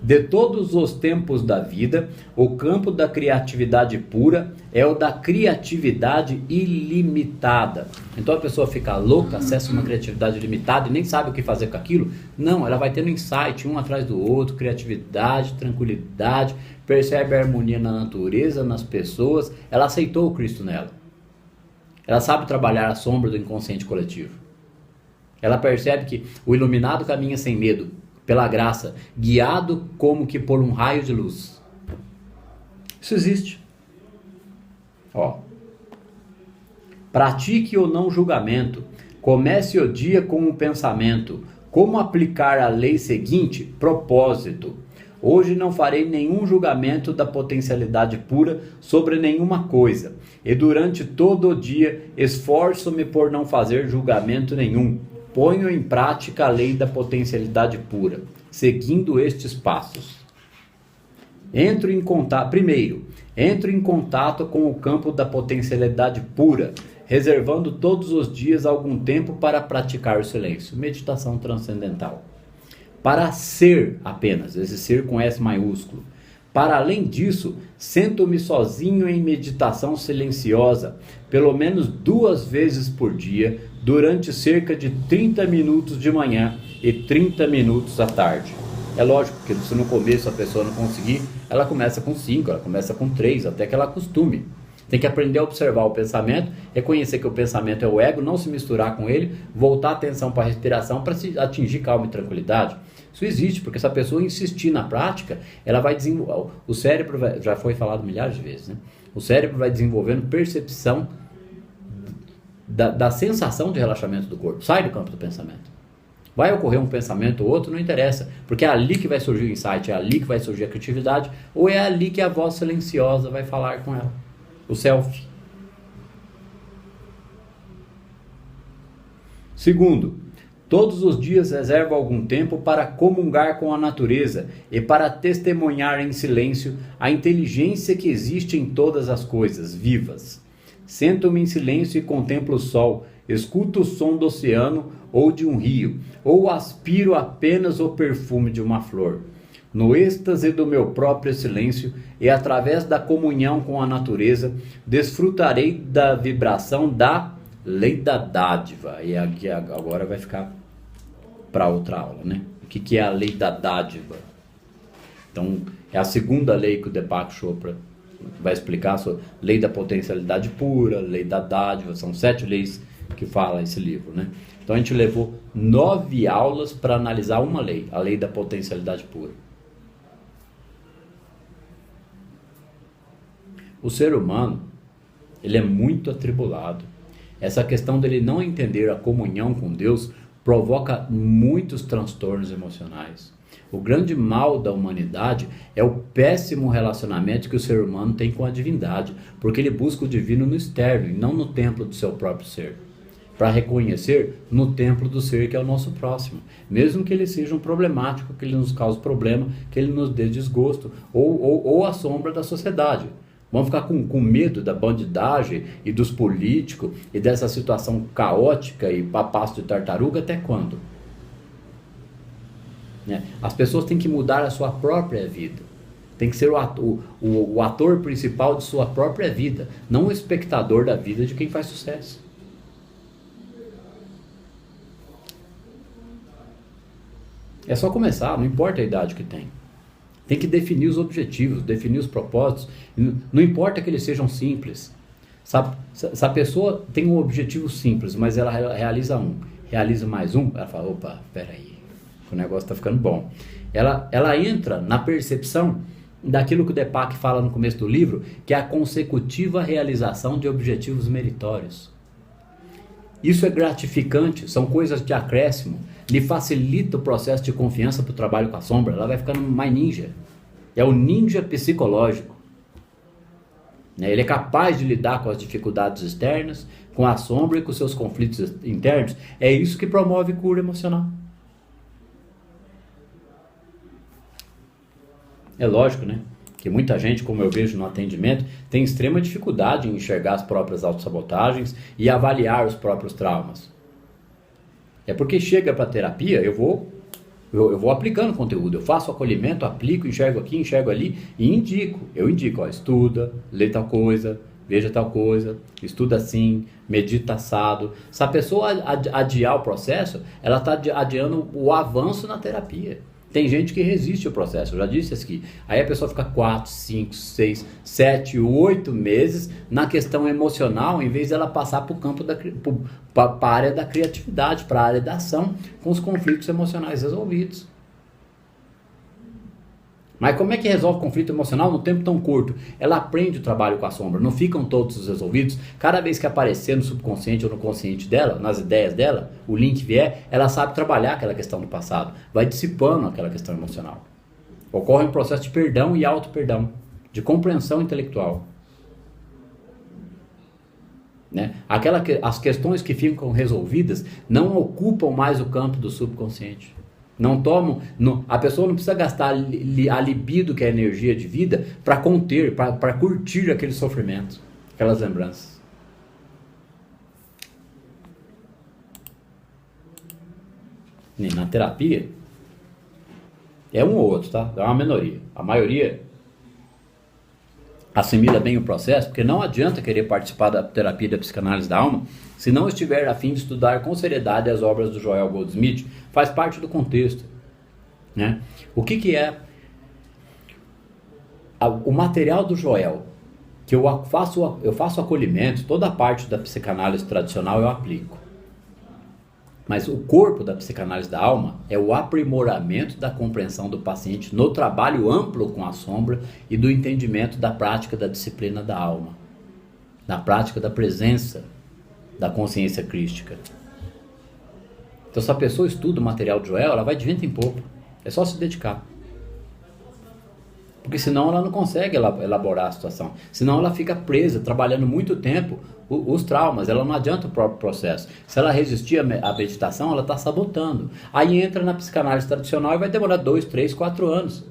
De todos os tempos da vida, o campo da criatividade pura é o da criatividade ilimitada. Então a pessoa fica louca, acessa uma criatividade ilimitada e nem sabe o que fazer com aquilo. Não, ela vai tendo insight um atrás do outro, criatividade, tranquilidade, percebe a harmonia na natureza, nas pessoas. Ela aceitou o Cristo nela. Ela sabe trabalhar a sombra do inconsciente coletivo. Ela percebe que o iluminado caminha sem medo, pela graça, guiado como que por um raio de luz. Isso existe. Pratique o não julgamento. Comece o dia com um pensamento. Como aplicar a lei seguinte? Propósito. Hoje não farei nenhum julgamento da potencialidade pura sobre nenhuma coisa. E durante todo o dia esforço-me por não fazer julgamento nenhum. Ponho em prática a lei da potencialidade pura, seguindo estes passos. Entro em contato com o campo da potencialidade pura, reservando todos os dias algum tempo para praticar o silêncio. Meditação transcendental. Para ser apenas, esse ser com S maiúsculo. Para além disso, sento-me sozinho em meditação silenciosa, pelo menos 2 vezes por dia, durante cerca de 30 minutos de manhã e 30 minutos à tarde. É lógico que se no começo a pessoa não conseguir, ela começa com 5, ela começa com 3, até que ela acostume. Tem que aprender a observar o pensamento, reconhecer que o pensamento é o ego, não se misturar com ele, voltar a atenção para a respiração para atingir calma e tranquilidade. Isso existe, porque se a pessoa insistir na prática, ela vai desenvolver. O cérebro, já foi falado milhares de vezes, né? O cérebro vai desenvolvendo percepção da sensação de relaxamento do corpo. Sai do campo do pensamento. Vai ocorrer um pensamento ou outro, não interessa, porque é ali que vai surgir o insight, é ali que vai surgir a criatividade, ou é ali que a voz silenciosa vai falar com ela. O self. Segundo, todos os dias reservo algum tempo para comungar com a natureza e para testemunhar em silêncio a inteligência que existe em todas as coisas vivas. Sento-me em silêncio e contemplo o sol, escuto o som do oceano ou de um rio, ou aspiro apenas o perfume de uma flor. No êxtase do meu próprio silêncio e através da comunhão com a natureza, desfrutarei da vibração da lei da dádiva. E aqui agora vai ficar para outra aula, né? O que é a lei da dádiva? Então, é a segunda lei que o Deepak Chopra vai explicar sobre lei da potencialidade pura, lei da dádiva. São 7 leis que fala esse livro, né? Então a gente levou 9 aulas para analisar uma lei, a lei da potencialidade pura. O ser humano, ele é muito atribulado. Essa questão dele não entender a comunhão com Deus provoca muitos transtornos emocionais. O grande mal da humanidade é o péssimo relacionamento que o ser humano tem com a divindade, porque ele busca o divino no externo e não no templo do seu próprio ser, para reconhecer no templo do ser que é o nosso próximo, mesmo que ele seja um problemático, que ele nos cause problema, que ele nos dê desgosto, ou a sombra da sociedade. Vamos ficar com medo da bandidagem e dos políticos e dessa situação caótica e papasto de tartaruga até quando? As pessoas têm que mudar a sua própria vida. Tem que ser o ator principal de sua própria vida, não o espectador da vida de quem faz sucesso. É só começar, não importa a idade que tem. Tem que definir os objetivos, definir os propósitos. Não importa que eles sejam simples. Se a pessoa tem um objetivo simples, mas ela realiza mais um, ela fala, opa, peraí, o negócio está ficando bom. Ela entra na percepção daquilo que o Deepak fala no começo do livro, que é a consecutiva realização de objetivos meritórios. Isso é gratificante, são coisas de acréscimo, lhe facilita o processo de confiança para o trabalho com a sombra, ela vai ficando mais ninja. É o ninja psicológico. Ele é capaz de lidar com as dificuldades externas, com a sombra e com seus conflitos internos. É isso que promove cura emocional. É lógico, né? Que muita gente, como eu vejo no atendimento, tem extrema dificuldade em enxergar as próprias autossabotagens e avaliar os próprios traumas. É porque chega para a terapia, eu vou aplicando conteúdo, eu faço acolhimento, aplico, enxergo aqui, enxergo ali e indico. Eu indico, estuda, lê tal coisa, veja tal coisa, estuda assim, medita assado. Se a pessoa adiar o processo, ela está adiando o avanço na terapia. Tem gente que resiste ao processo, eu já disse isso aqui. Aí a pessoa fica 4, 5, 6, 7, 8 meses na questão emocional, em vez dela passar para o campo para a área da criatividade, para a área da ação, com os conflitos emocionais resolvidos. Mas como é que resolve conflito emocional no tempo tão curto? Ela aprende o trabalho com a sombra, não ficam todos resolvidos. Cada vez que aparecer no subconsciente ou no consciente dela, nas ideias dela, o link vier, ela sabe trabalhar aquela questão do passado, vai dissipando aquela questão emocional. Ocorre um processo de perdão e auto-perdão, de compreensão intelectual. Né? As questões que ficam resolvidas não ocupam mais o campo do subconsciente. Não tomam, a pessoa não precisa gastar a libido, que é a energia de vida, para conter, para curtir aquele sofrimento, aquelas lembranças. E na terapia, é um ou outro, tá? É uma minoria. A maioria assimila bem o processo, porque não adianta querer participar da terapia da psicanálise da alma se não estiver a fim de estudar com seriedade as obras do Joel Goldsmith. Faz parte do contexto, né? O que é o material do Joel, que eu faço acolhimento, toda a parte da psicanálise tradicional eu aplico. Mas o corpo da psicanálise da alma é o aprimoramento da compreensão do paciente no trabalho amplo com a sombra e do entendimento da prática da disciplina da alma, na prática da presença da consciência crística. Então, se a pessoa estuda o material de Joel, ela vai de vento em popa. É só se dedicar. Porque senão ela não consegue elaborar a situação. Senão ela fica presa, trabalhando muito tempo os traumas. Ela não adianta o próprio processo. Se ela resistir à meditação, ela está sabotando. Aí entra na psicanálise tradicional e vai demorar 2, 3, 4 anos.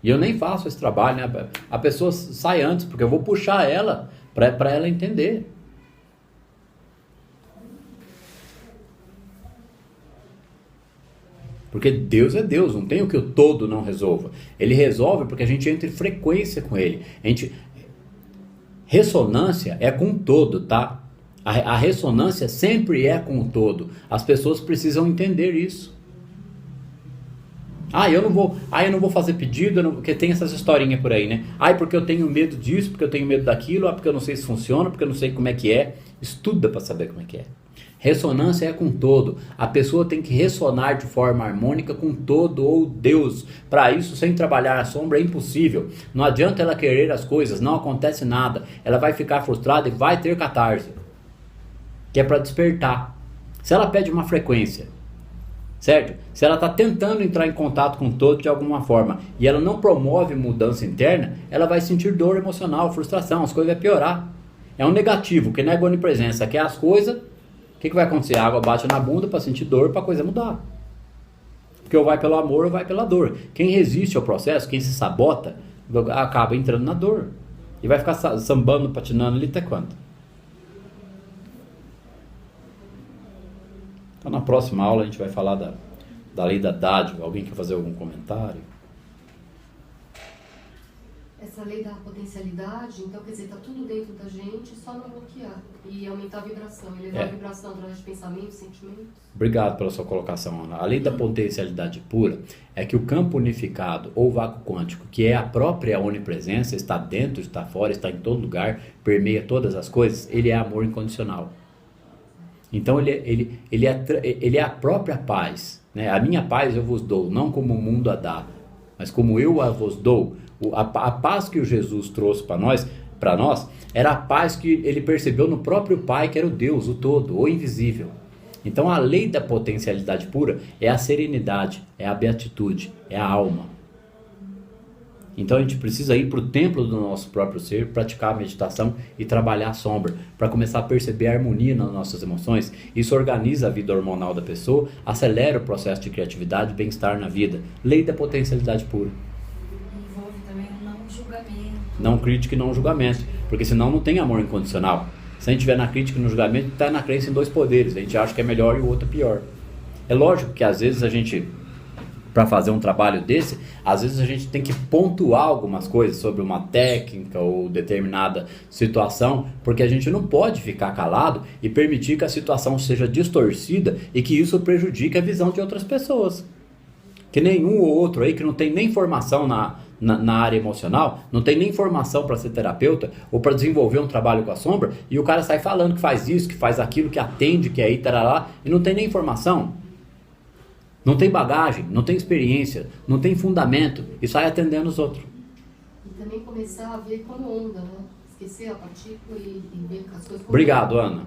E eu nem faço esse trabalho, né? A pessoa sai antes, porque eu vou puxar ela para ela entender. Porque Deus é Deus, não tem o que o todo não resolva. Ele resolve porque a gente entra em frequência com ele. Ressonância é com o todo, tá? A ressonância sempre é com o todo. As pessoas precisam entender isso. Eu não vou fazer pedido, porque tem essas historinhas por aí, né? Porque eu tenho medo disso, porque eu tenho medo daquilo, porque eu não sei se funciona, porque eu não sei como é que é. Estuda para saber como é que é. Ressonância é com todo. A pessoa tem que ressonar de forma harmônica com todo ou Deus. Para isso, sem trabalhar a sombra, é impossível. Não adianta ela querer as coisas, não acontece nada. Ela vai ficar frustrada e vai ter catarse. Que é para despertar. Se ela pede uma frequência, certo? Se ela está tentando entrar em contato com o todo de alguma forma e ela não promove mudança interna, ela vai sentir dor emocional, frustração, as coisas vão piorar. É um negativo, que nega a onipresença, quer as coisas. O que vai acontecer? A água bate na bunda para sentir dor, para a coisa mudar. Porque ou vai pelo amor ou vai pela dor. Quem resiste ao processo, quem se sabota, acaba entrando na dor. E vai ficar sambando, patinando ali até quando? Então na próxima aula a gente vai falar da lei da dádiva. Alguém quer fazer algum comentário? Essa lei da potencialidade, então, quer dizer, está tudo dentro da gente, só não bloquear. E aumentar a vibração, elevar a vibração através de pensamentos, sentimentos. Obrigado pela sua colocação, Ana. A lei da potencialidade pura é que o campo unificado ou vácuo quântico, que é a própria onipresença, está dentro, está fora, está em todo lugar, permeia todas as coisas, ele é amor incondicional. Então ele é a própria paz. né? A minha paz eu vos dou, não como o mundo a dá, mas como eu a vos dou. A paz que o Jesus trouxe para nós, era a paz que ele percebeu no próprio Pai, que era o Deus, o todo, o invisível. Então a lei da potencialidade pura é a serenidade, é a beatitude, é a alma. Então a gente precisa ir para o templo do nosso próprio ser, praticar a meditação e trabalhar a sombra, para começar a perceber a harmonia nas nossas emoções. Isso organiza a vida hormonal da pessoa, acelera o processo de criatividade e bem-estar na vida. Lei da potencialidade pura. Envolve também o não julgamento. Não crítica e não julgamento, porque senão não tem amor incondicional. Se a gente estiver na crítica e no julgamento, está na crença em dois poderes. A gente acha que é melhor e o outro é pior. É lógico que às vezes a gente, para fazer um trabalho desse, às vezes a gente tem que pontuar algumas coisas sobre uma técnica ou determinada situação, porque a gente não pode ficar calado e permitir que a situação seja distorcida e que isso prejudique a visão de outras pessoas. Que nenhum ou outro aí que não tem nem formação na área emocional, não tem nem formação para ser terapeuta ou para desenvolver um trabalho com a sombra, e o cara sai falando que faz isso, que faz aquilo, que atende, que é aí, tarará, e não tem nem formação, não tem bagagem, não tem experiência, não tem fundamento, e sai atendendo os outros. E também começar a ver como onda, né? Esquecer a partícula e ver as coisas como Obrigado, Ana.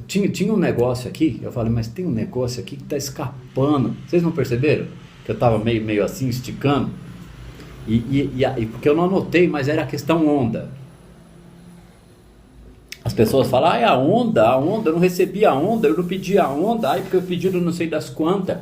Tinha um negócio aqui, eu falei, mas tem um negócio aqui que está escapando. Vocês não perceberam? Que eu estava meio assim, esticando. E porque eu não anotei, mas era a questão onda. As pessoas falam, a onda, eu não recebi a onda, eu não pedi a onda, porque eu pedi não sei das quantas.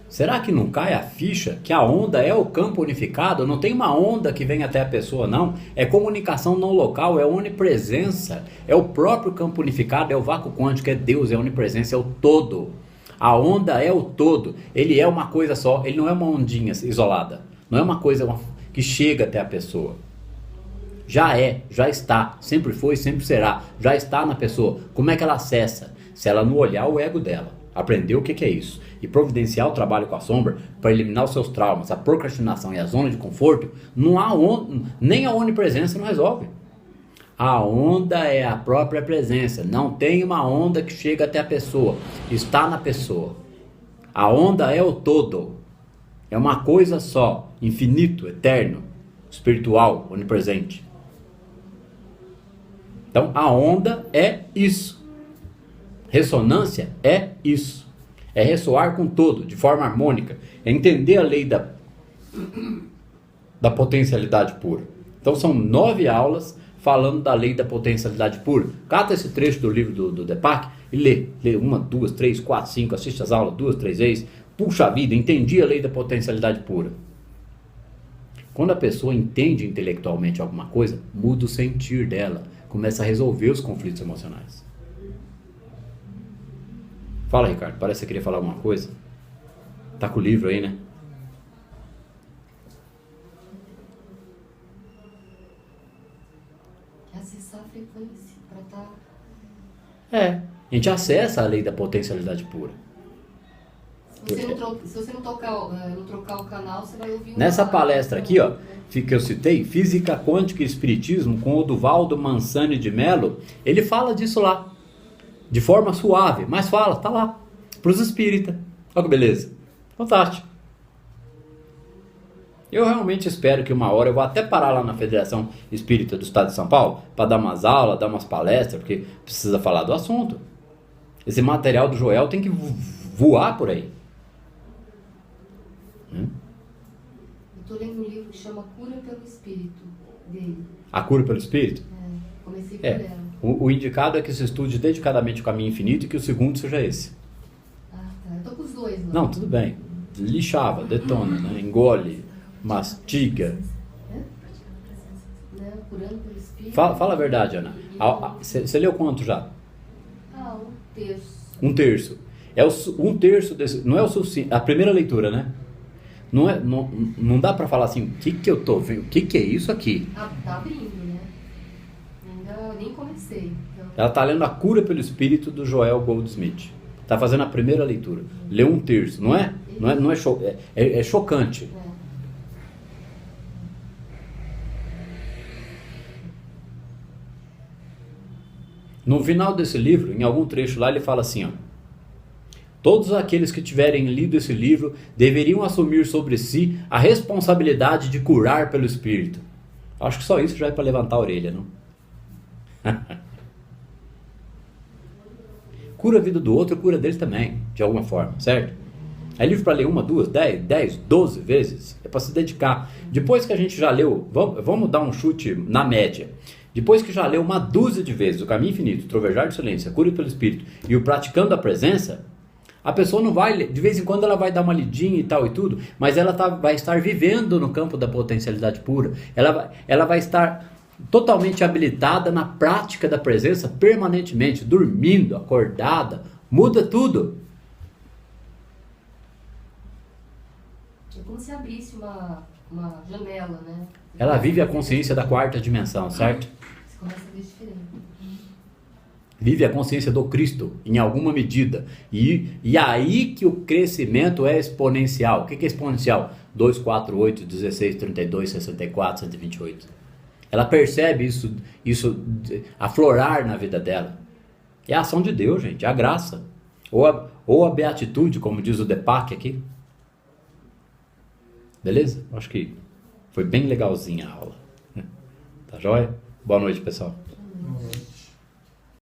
Será que não cai a ficha que a onda é o campo unificado? Não tem uma onda que vem até a pessoa, não. É comunicação não local, é onipresença, é o próprio campo unificado, é o vácuo quântico, é Deus, é onipresença, é o todo. A onda é o todo, ele é uma coisa só, ele não é uma ondinha isolada. Não é uma coisa que chega até a pessoa. Já é, já está, sempre foi, sempre será. Já está na pessoa. Como é que ela acessa? Se ela não olhar o ego dela, aprender o que é isso e providenciar o trabalho com a sombra para eliminar os seus traumas, a procrastinação e a zona de conforto, não há nem a onipresença não resolve. A onda é a própria presença. Não tem uma onda que chega até a pessoa. Está na pessoa. A onda é o todo. É uma coisa só, infinito, eterno, espiritual, onipresente. Então, a onda é isso. Ressonância é isso. É ressoar com todo, de forma harmônica. É entender a lei da potencialidade pura. Então, são 9 aulas falando da lei da potencialidade pura. Cata esse trecho do livro do Deepak e lê 1, 2, 3, 4, 5, assiste as aulas 2, 3 vezes. Puxa vida, entendi a lei da potencialidade pura. Quando a pessoa entende intelectualmente alguma coisa, muda o sentir dela, começa a resolver os conflitos emocionais. Fala, Ricardo, parece que você queria falar alguma coisa. Tá com o livro aí, né? acessar a frequência para estar... A gente acessa a lei da potencialidade pura. Se você não trocar o canal, você vai ouvir... Nessa palestra aqui, ó, que eu citei, Física Quântica e Espiritismo, com o Duvaldo Mansani de Mello, ele fala disso lá, de forma suave, mas fala, tá lá, para os espíritas. Olha que beleza, fantástico. Eu realmente espero que uma hora eu vou até parar lá na Federação Espírita do Estado de São Paulo, para dar umas aulas, dar umas palestras, porque precisa falar do assunto. Esse material do Joel tem que voar por aí. Eu estou lendo um livro que chama Cura pelo Espírito, dele. A cura pelo Espírito? Comecei por ela. O indicado é que se estude dedicadamente o caminho infinito e que o segundo seja esse. Ah, tá. Eu tô com os dois lá. Não, tudo bem. Lixava, detona, né? Engole, mastiga. Curando pelo Espírito. Fala a verdade, Ana. Você leu quanto já? Um terço. Um terço. Um terço desse. Não é o suficiente. A primeira leitura, né? Não dá pra falar assim, o que eu tô vendo? O que é isso aqui? Tá abrindo, né? Ainda nem comecei. Então... Ela tá lendo A Cura pelo Espírito do Joel Goldsmith. Tá fazendo a primeira leitura. Leu um terço, não é? É chocante. No final desse livro, em algum trecho lá, ele fala assim, ó, Todos aqueles que tiverem lido esse livro deveriam assumir sobre si a responsabilidade de curar pelo Espírito. Acho que só isso já é para levantar a orelha, não? Cura a vida do outro, cura dele também, de alguma forma, certo? É livro para ler 1, 2, 10, 12 vezes. É para se dedicar. Depois que a gente já leu, vamos dar um chute na média. Depois que já leu uma dúzia de vezes o Caminho Infinito, o Trovejar de Excelência, a Cura pelo Espírito e o Praticando a Presença, a pessoa não vai, de vez em quando ela vai dar uma lidinha e tal e tudo, mas ela vai estar vivendo no campo da potencialidade pura. Ela vai estar totalmente habilitada na prática da presença permanentemente, dormindo, acordada, muda tudo. É como se abrisse uma janela, né? Ela vive a consciência da quarta dimensão, certo? Você começa a ver diferente. Vive a consciência do Cristo, em alguma medida. E aí que o crescimento é exponencial. O que é exponencial? 2, 4, 8, 16, 32, 64, 128. Ela percebe isso aflorar na vida dela. É a ação de Deus, gente, é a graça. Ou a beatitude, como diz o Deepak aqui. Beleza? Acho que foi bem legalzinha a aula. Tá joia? Boa noite, pessoal.